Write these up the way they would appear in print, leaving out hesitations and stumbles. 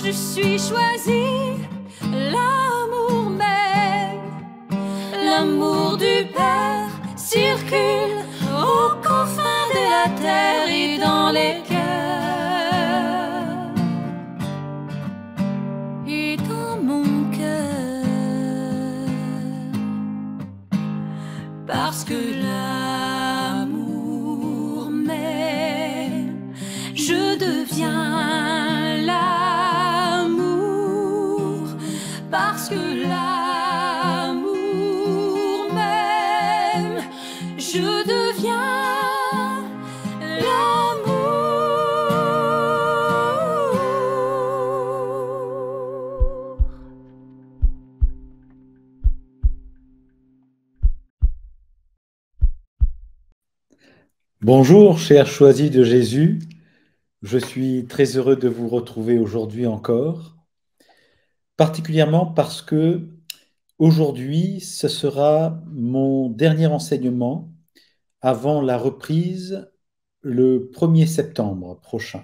je suis choisie, l'amour même, l'amour du Père circule aux confins de la terre et dans les cœurs et dans mon cœur, parce que l'amour même, je deviens l'amour, parce que l'amour même, je deviens l'amour. Bonjour, chers choisis de Jésus. Je suis très heureux de vous retrouver aujourd'hui encore, particulièrement parce que aujourd'hui, ce sera mon dernier enseignement avant la reprise le 1er septembre prochain.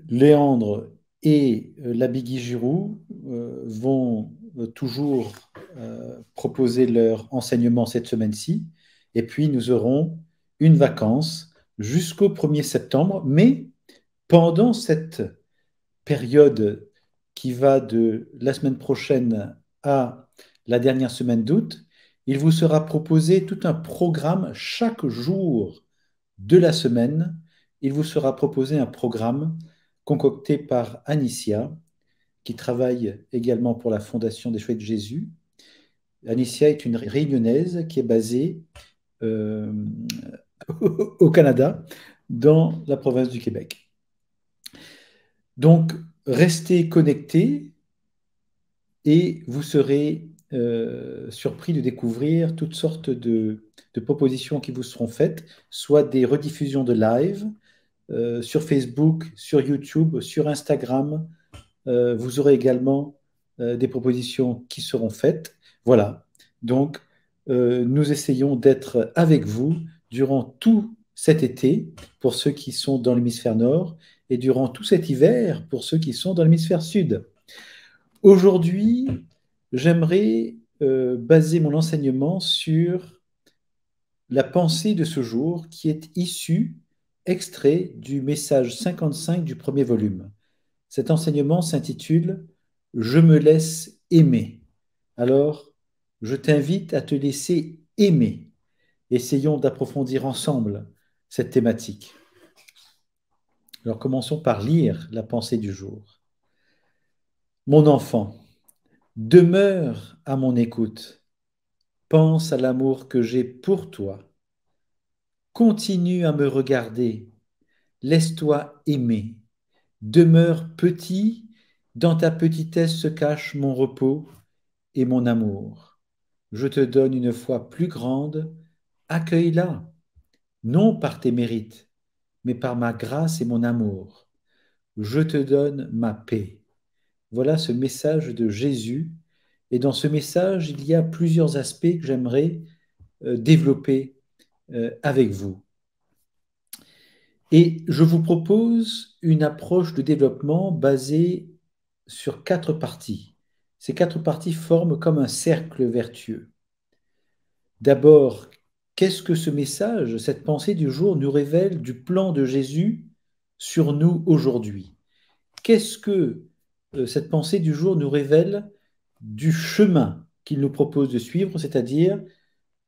Léandre et Labigui Giroux vont toujours proposer leur enseignement cette semaine-ci, et puis nous aurons une vacance jusqu'au 1er septembre, mais pendant cette période qui va de la semaine prochaine à la dernière semaine d'août, il vous sera proposé tout un programme chaque jour de la semaine. Il vous sera proposé un programme concocté par Anicia, qui travaille également pour la Fondation des Choix de Jésus. Anicia est une réunionnaise qui est basée euh, au Canada, dans la province du Québec. Donc, restez connectés et vous serez surpris de découvrir toutes sortes de propositions qui vous seront faites, soit des rediffusions de live sur Facebook, sur YouTube, sur Instagram. Vous aurez également des propositions qui seront faites. Voilà. Donc, nous essayons d'être avec vous durant tout cet été pour ceux qui sont dans l'hémisphère nord et durant tout cet hiver pour ceux qui sont dans l'hémisphère sud. Aujourd'hui, j'aimerais baser mon enseignement sur la pensée de ce jour qui est issue, extrait du message 55 du premier volume. Cet enseignement s'intitule « Je me laisse aimer ». Alors, je t'invite à te laisser aimer. Essayons d'approfondir ensemble cette thématique. Alors, commençons par lire la pensée du jour. Mon enfant, demeure à mon écoute. Pense à l'amour que j'ai pour toi. Continue à me regarder. Laisse-toi aimer. Demeure petit. Dans ta petitesse se cache mon repos et mon amour. Je te donne une foi plus grande. Accueille-la, non par tes mérites, mais par ma grâce et mon amour. Je te donne ma paix. Voilà ce message de Jésus. Et dans ce message, il y a plusieurs aspects que j'aimerais développer avec vous. Et je vous propose une approche de développement basée sur 4 parties. Ces 4 parties forment comme un cercle vertueux. D'abord, qu'est-ce que ce message, cette pensée du jour nous révèle du plan de Jésus sur nous aujourd'hui? Qu'est-ce que cette pensée du jour nous révèle du chemin qu'il nous propose de suivre, c'est-à-dire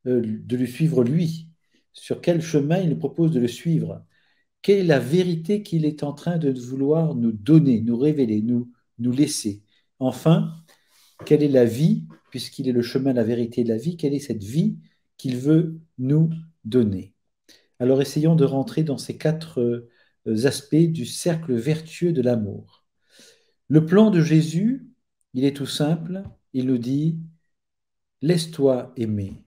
de le suivre lui? Sur quel chemin il nous propose de le suivre? Quelle est la vérité qu'il est en train de vouloir nous donner, nous révéler, nous laisser? Enfin, quelle est la vie, puisqu'il est le chemin, la vérité et la vie, quelle est cette vie qu'il veut nous donner? Alors essayons de rentrer dans ces 4 aspects du cercle vertueux de l'amour. Le plan de Jésus, il est tout simple, il nous dit « Laisse-toi aimer ».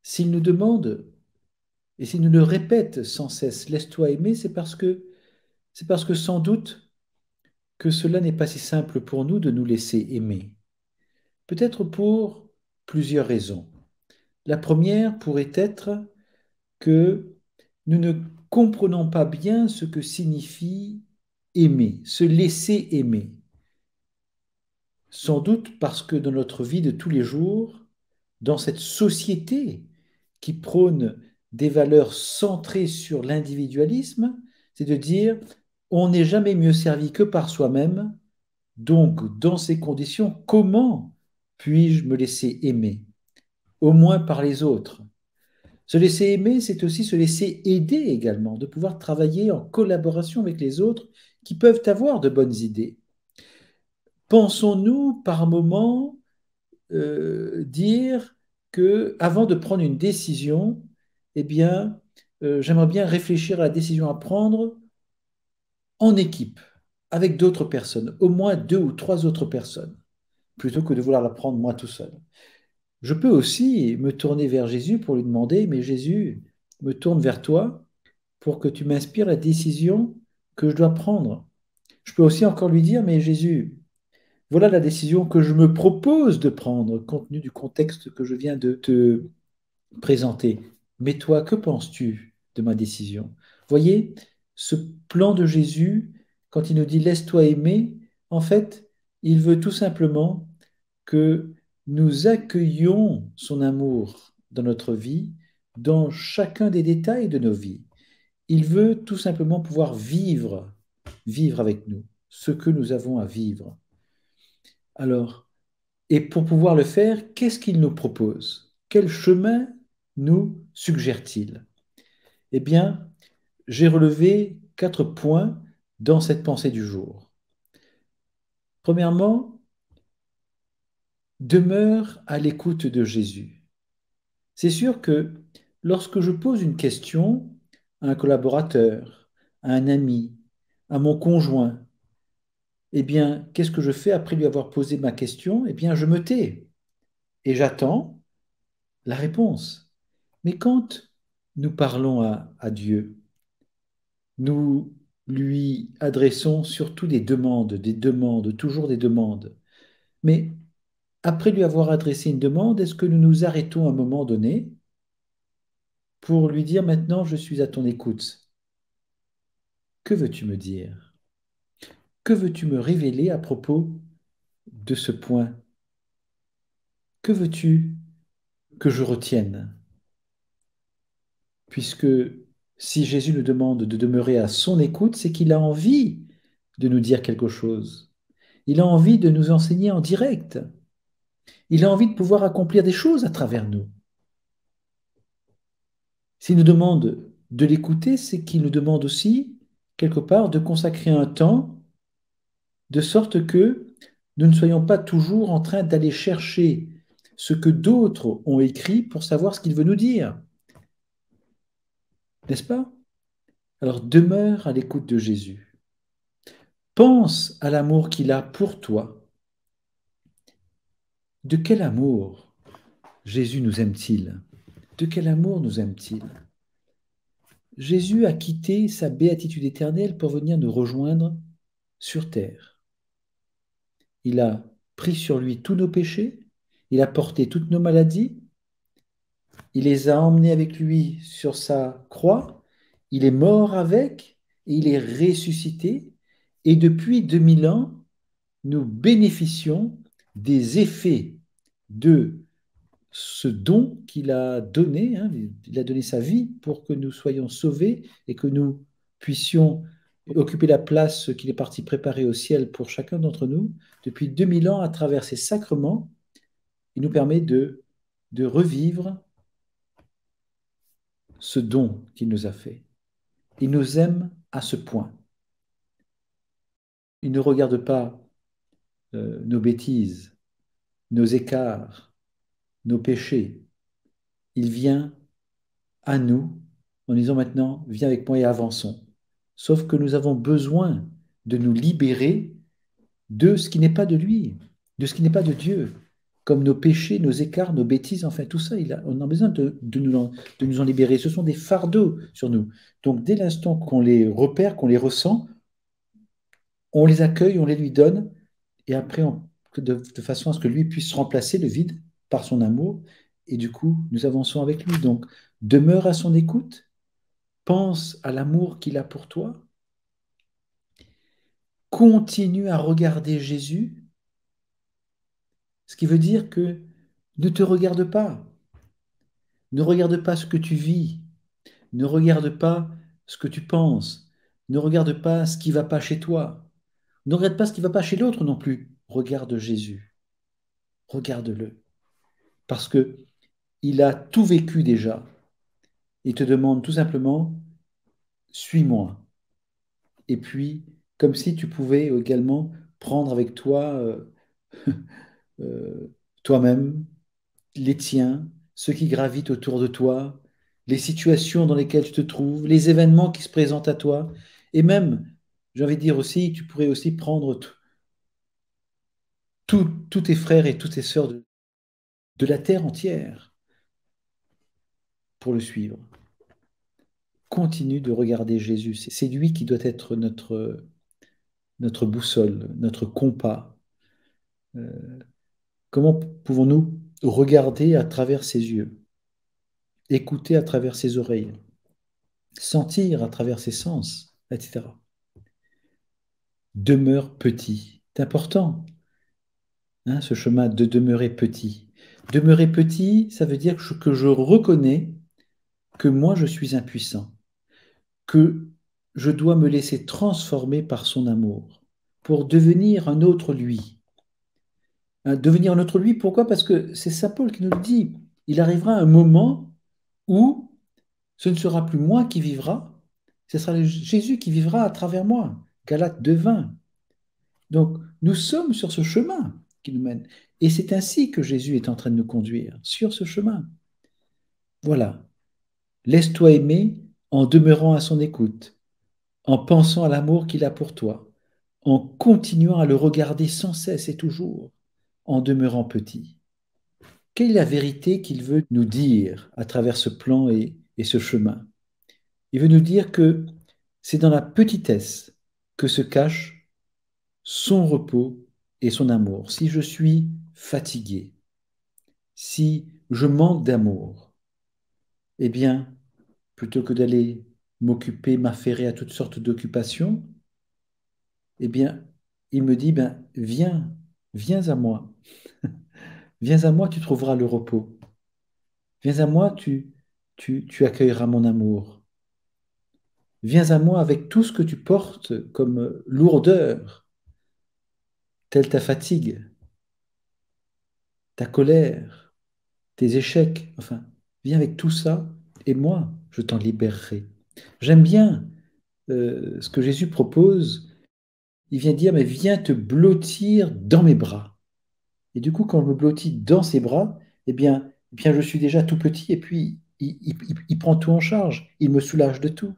S'il nous demande, et s'il nous le répète sans cesse « Laisse-toi aimer », c'est parce que sans doute que cela n'est pas si simple pour nous de nous laisser aimer. Peut-être pour plusieurs raisons. La première pourrait être que nous ne comprenons pas bien ce que signifie aimer, se laisser aimer. Sans doute parce que dans notre vie de tous les jours, dans cette société qui prône des valeurs centrées sur l'individualisme, c'est de dire on n'est jamais mieux servi que par soi-même, donc dans ces conditions, comment puis-je me laisser aimer? Au moins par les autres. Se laisser aimer, c'est aussi se laisser aider également, de pouvoir travailler en collaboration avec les autres qui peuvent avoir de bonnes idées. Pensons-nous par moment dire que avant de prendre une décision, eh bien, j'aimerais bien réfléchir à la décision à prendre en équipe, avec d'autres personnes, au moins deux ou trois autres personnes, plutôt que de vouloir la prendre moi tout seul. Je peux aussi me tourner vers Jésus pour lui demander, mais Jésus, me tourne vers toi pour que tu m'inspires la décision que je dois prendre. Je peux aussi encore lui dire, mais Jésus, voilà la décision que je me propose de prendre, compte tenu du contexte que je viens de te présenter. Mais toi, que penses-tu de ma décision? Voyez, ce plan de Jésus, quand il nous dit laisse-toi aimer, en fait, il veut tout simplement que nous accueillions son amour dans notre vie, dans chacun des détails de nos vies. Il veut tout simplement pouvoir vivre avec nous ce que nous avons à vivre. Alors, et pour pouvoir le faire, qu'est-ce qu'il nous propose? Quel chemin nous suggère-t-il? Eh bien, j'ai relevé 4 points dans cette pensée du jour. Premièrement, demeure à l'écoute de Jésus. C'est sûr que lorsque je pose une question à un collaborateur, à un ami, à mon conjoint, eh bien, qu'est-ce que je fais après lui avoir posé ma question? Eh bien, je me tais et j'attends la réponse. Mais quand nous parlons à Dieu, nous lui adressons surtout des demandes, toujours des demandes. Mais après lui avoir adressé une demande, est-ce que nous nous arrêtons à un moment donné pour lui dire maintenant je suis à ton écoute? Que veux-tu me dire? Que veux-tu me révéler à propos de ce point? Que veux-tu que je retienne? Puisque si Jésus nous demande de demeurer à son écoute, c'est qu'il a envie de nous dire quelque chose. Il a envie de nous enseigner en direct. Il a envie de pouvoir accomplir des choses à travers nous. S'il nous demande de l'écouter, c'est qu'il nous demande aussi, quelque part, de consacrer un temps de sorte que nous ne soyons pas toujours en train d'aller chercher ce que d'autres ont écrit pour savoir ce qu'il veut nous dire. N'est-ce pas? Alors demeure à l'écoute de Jésus. Pense à l'amour qu'il a pour toi. De quel amour Jésus nous aime-t-il? De quel amour nous aime-t-il? Jésus a quitté sa béatitude éternelle pour venir nous rejoindre sur terre. Il a pris sur lui tous nos péchés, il a porté toutes nos maladies, il les a emmenés avec lui sur sa croix, il est mort avec et il est ressuscité. Et depuis 2000 ans, nous bénéficions des effets de ce don qu'il a donné. Hein, il a donné sa vie pour que nous soyons sauvés et que nous puissions occuper la place qu'il est parti préparer au ciel pour chacun d'entre nous. Depuis 2000 ans, à travers ces sacrements, il nous permet de revivre ce don qu'il nous a fait. Il nous aime à ce point. Il ne regarde pas nos bêtises, nos écarts, nos péchés. Il vient à nous en disant maintenant, viens avec moi et avançons. Sauf que nous avons besoin de nous libérer de ce qui n'est pas de lui, de ce qui n'est pas de Dieu, comme nos péchés, nos écarts, nos bêtises, enfin tout ça, on a besoin de nous en libérer. Ce sont des fardeaux sur nous. Donc dès l'instant qu'on les repère, qu'on les ressent, on les accueille, on les lui donne, et après, de façon à ce que lui puisse remplacer le vide par son amour, et du coup, nous avançons avec lui. Donc, demeure à son écoute, pense à l'amour qu'il a pour toi, continue à regarder Jésus, ce qui veut dire que ne te regarde pas. Ne regarde pas ce que tu vis. Ne regarde pas ce que tu penses. Ne regarde pas ce qui ne va pas chez toi. Ne regarde pas ce qui ne va pas chez l'autre non plus. Regarde Jésus. Regarde-le. Parce que il a tout vécu déjà. Il te demande tout simplement, suis-moi. Et puis, comme si tu pouvais également prendre avec toi euh, toi-même, les tiens, ceux qui gravitent autour de toi, les situations dans lesquelles tu te trouves, les événements qui se présentent à toi. Et même, j'ai envie de dire aussi, tu pourrais aussi prendre tous tes frères et toutes tes sœurs de la terre entière pour le suivre. Continue de regarder Jésus. C'est lui qui doit être notre boussole, notre compas. Comment pouvons-nous regarder à travers ses yeux, écouter à travers ses oreilles, sentir à travers ses sens, etc. Demeure petit. C'est important, hein, ce chemin de demeurer petit. Demeurer petit, ça veut dire que je reconnais que moi je suis impuissant, que je dois me laisser transformer par son amour pour devenir un autre lui. Devenir un autre lui, pourquoi? Parce que c'est Saint Paul qui nous le dit. Il arrivera un moment où ce ne sera plus moi qui vivra, ce sera Jésus qui vivra à travers moi. Galates 2,20. Donc, nous sommes sur ce chemin qui nous mène. Et c'est ainsi que Jésus est en train de nous conduire, sur ce chemin. Voilà. Laisse-toi aimer en demeurant à son écoute, en pensant à l'amour qu'il a pour toi, en continuant à le regarder sans cesse et toujours, en demeurant petit. Quelle est la vérité qu'il veut nous dire à travers ce plan et ce chemin? Il veut nous dire que c'est dans la petitesse que se cache son repos et son amour. Si je suis fatigué, si je manque d'amour, eh bien, plutôt que d'aller m'occuper, m'affairer à toutes sortes d'occupations, eh bien, il me dit, ben, viens à moi. Viens à moi, tu trouveras le repos. Viens à moi, tu accueilleras mon amour. Viens à moi avec tout ce que tu portes comme lourdeur, telle ta fatigue, ta colère, tes échecs. Enfin, viens avec tout ça et moi, je t'en libérerai. J'aime bien ce que Jésus propose. Il vient dire, mais viens te blottir dans mes bras. Et du coup, quand je me blottis dans ses bras, je suis déjà tout petit et puis il prend tout en charge. Il me soulage de tout.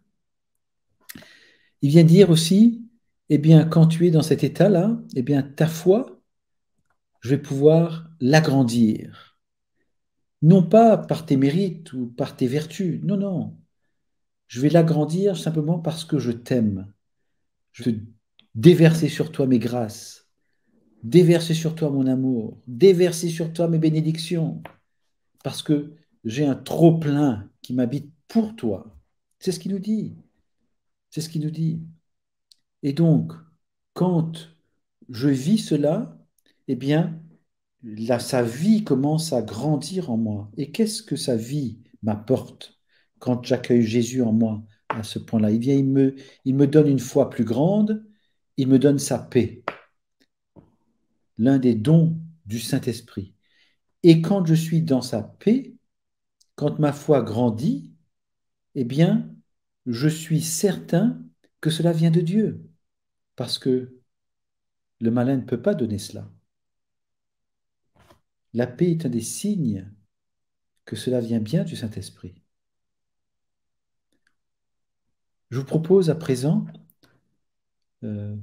Il vient dire aussi, eh bien, quand tu es dans cet état-là, eh bien, ta foi, je vais pouvoir l'agrandir. Non pas par tes mérites ou par tes vertus, non, non. Je vais l'agrandir simplement parce que je t'aime. Je vais déverser sur toi mes grâces, déverser sur toi mon amour, déverser sur toi mes bénédictions, parce que j'ai un trop-plein qui m'habite pour toi. C'est ce qu'il nous dit. C'est ce qu'il nous dit. Et donc, quand je vis cela, eh bien, là, sa vie commence à grandir en moi. Et qu'est-ce que sa vie m'apporte quand j'accueille Jésus en moi à ce point-là? Il me donne une foi plus grande, il me donne sa paix, l'un des dons du Saint-Esprit. Et quand je suis dans sa paix, quand ma foi grandit, eh bien, je suis certain que cela vient de Dieu, parce que le malin ne peut pas donner cela. La paix est un des signes que cela vient bien du Saint-Esprit. Je vous propose à présent, euh,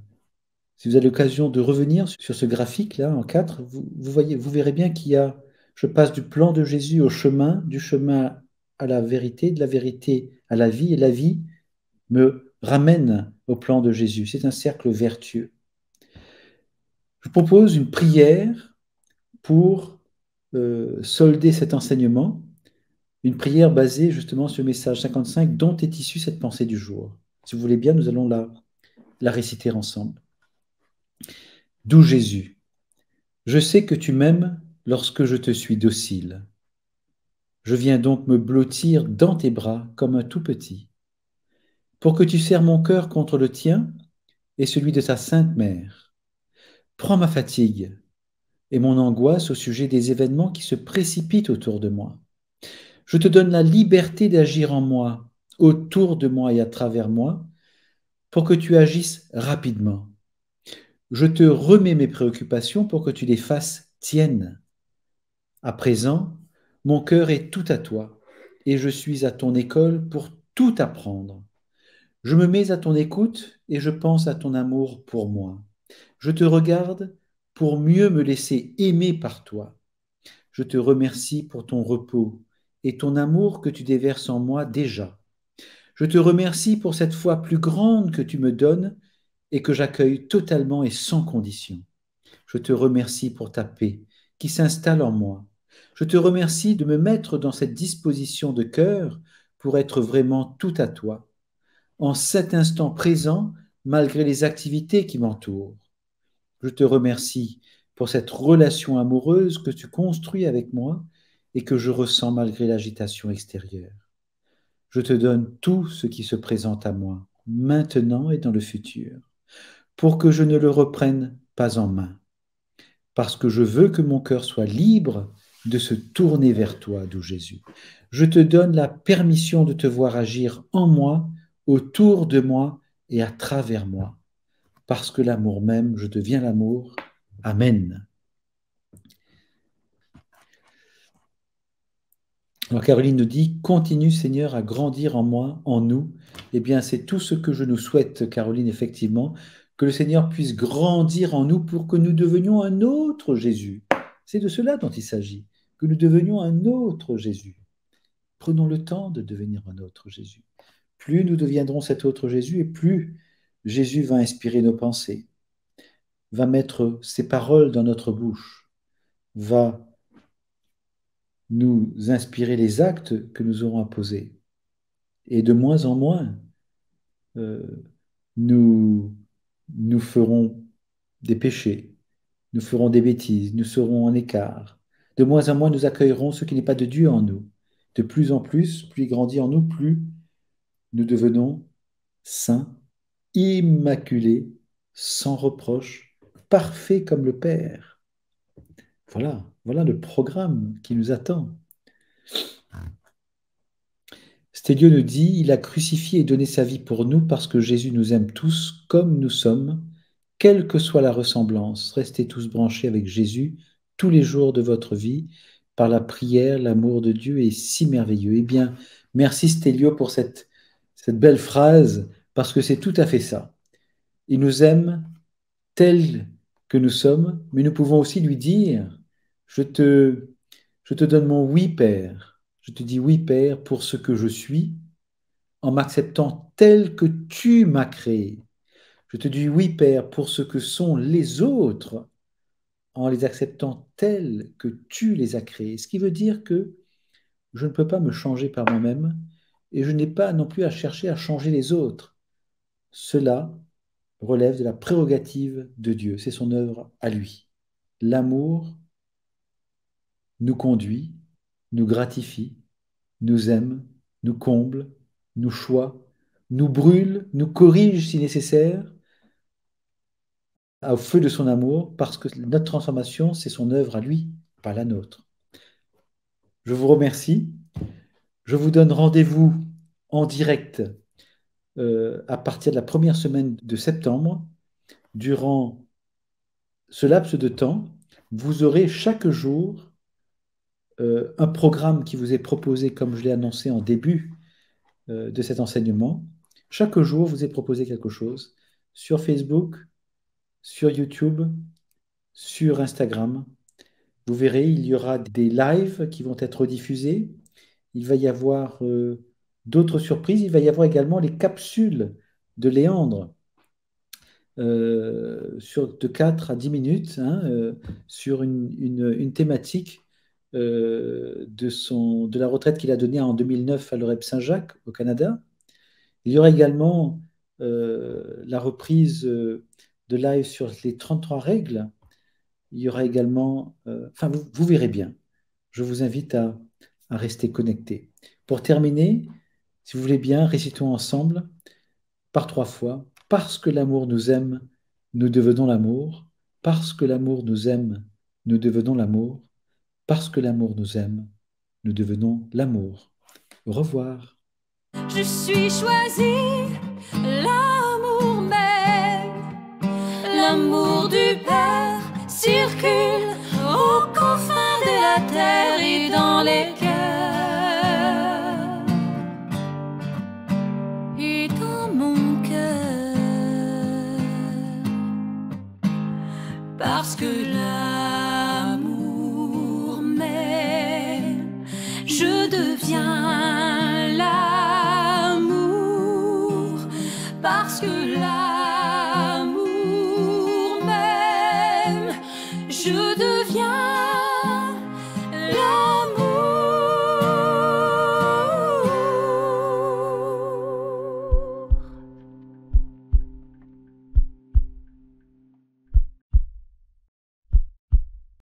si vous avez l'occasion de revenir sur ce graphique-là en 4, vous verrez bien je passe du plan de Jésus au chemin, du chemin à la vérité, de la vérité à la vie, et la vie me ramène au plan de Jésus. C'est un cercle vertueux. Je vous propose une prière pour solder cet enseignement, une prière basée justement sur le message 55 dont est issue cette pensée du jour. Si vous voulez bien, nous allons la réciter ensemble. Doux Jésus, je sais que tu m'aimes lorsque je te suis docile. Je viens donc me blottir dans tes bras comme un tout petit, pour que tu serres mon cœur contre le tien et celui de ta sainte mère. Prends ma fatigue et mon angoisse au sujet des événements qui se précipitent autour de moi. Je te donne la liberté d'agir en moi, autour de moi et à travers moi, pour que tu agisses rapidement. Je te remets mes préoccupations pour que tu les fasses tiennes. À présent, mon cœur est tout à toi, et je suis à ton école pour tout apprendre. Je me mets à ton écoute et je pense à ton amour pour moi. Je te regarde pour mieux me laisser aimer par toi. Je te remercie pour ton repos et ton amour que tu déverses en moi déjà. Je te remercie pour cette foi plus grande que tu me donnes et que j'accueille totalement et sans condition. Je te remercie pour ta paix qui s'installe en moi. Je te remercie de me mettre dans cette disposition de cœur pour être vraiment tout à toi, en cet instant présent, malgré les activités qui m'entourent. Je te remercie pour cette relation amoureuse que tu construis avec moi et que je ressens malgré l'agitation extérieure. Je te donne tout ce qui se présente à moi, maintenant et dans le futur, pour que je ne le reprenne pas en main, parce que je veux que mon cœur soit libre de se tourner vers toi, doux Jésus. Je te donne la permission de te voir agir en moi, autour de moi et à travers moi, parce que l'amour même, je deviens l'amour. Amen. Alors Caroline nous dit, continue Seigneur à grandir en moi, en nous. Eh bien, c'est tout ce que je nous souhaite, Caroline, effectivement, que le Seigneur puisse grandir en nous pour que nous devenions un autre Jésus. C'est de cela dont il s'agit, que nous devenions un autre Jésus. Prenons le temps de devenir un autre Jésus. Plus nous deviendrons cet autre Jésus et plus Jésus va inspirer nos pensées, va mettre ses paroles dans notre bouche, va nous inspirer les actes que nous aurons à poser. Et de moins en moins, euh, nous, nous ferons des péchés, nous ferons des bêtises, nous serons en écart. De moins en moins, nous accueillerons ce qui n'est pas de Dieu en nous. De plus en plus, plus il grandit en nous, plus nous devenons saints, immaculés, sans reproche, parfaits comme le Père. Voilà, voilà le programme qui nous attend. Stéliot nous dit, il a crucifié et donné sa vie pour nous parce que Jésus nous aime tous comme nous sommes, quelle que soit la ressemblance. Restez tous branchés avec Jésus tous les jours de votre vie. Par la prière, l'amour de Dieu est si merveilleux. Eh bien, merci Stéliot pour cette belle phrase, parce que c'est tout à fait ça. Il nous aime tels que nous sommes, mais nous pouvons aussi lui dire, je te donne mon oui, Père. Je te dis oui, Père, pour ce que je suis, en m'acceptant tel que tu m'as créé. Je te dis oui, Père, pour ce que sont les autres, en les acceptant tels que tu les as créés. Ce qui veut dire que je ne peux pas me changer par moi-même et je n'ai pas non plus à chercher à changer les autres. Cela relève de la prérogative de Dieu. C'est son œuvre à lui. L'amour nous conduit, nous gratifie, nous aime, nous comble, nous choisit, nous brûle, nous corrige si nécessaire, au feu de son amour, parce que notre transformation, c'est son œuvre à lui, pas la nôtre. Je vous remercie. Je vous donne rendez-vous en direct à partir de la première semaine de septembre. Durant ce laps de temps, vous aurez chaque jour un programme qui vous est proposé, comme je l'ai annoncé en début de cet enseignement. Chaque jour, vous est proposé quelque chose sur Facebook, sur YouTube, sur Instagram. Vous verrez, il y aura des lives qui vont être diffusés. Il va y avoir d'autres surprises. Il va y avoir également les capsules de Léandre de 4 à 10 minutes hein, sur une thématique de la retraite qu'il a donnée en 2009 à l'Oreb Saint-Jacques au Canada. Il y aura également la reprise de de live sur les 33 règles, il y aura également, enfin, vous verrez bien. Je vous invite à rester connecté. Pour terminer, si vous voulez bien, récitons ensemble par 3 fois. Parce que l'amour nous aime, nous devenons l'amour. Parce que l'amour nous aime, nous devenons l'amour. Parce que l'amour nous aime, nous devenons l'amour. Au revoir. Je suis choisi, l'amour même, l'amour du Père circule aux confins de la terre et dans les cœurs et dans mon cœur, parce que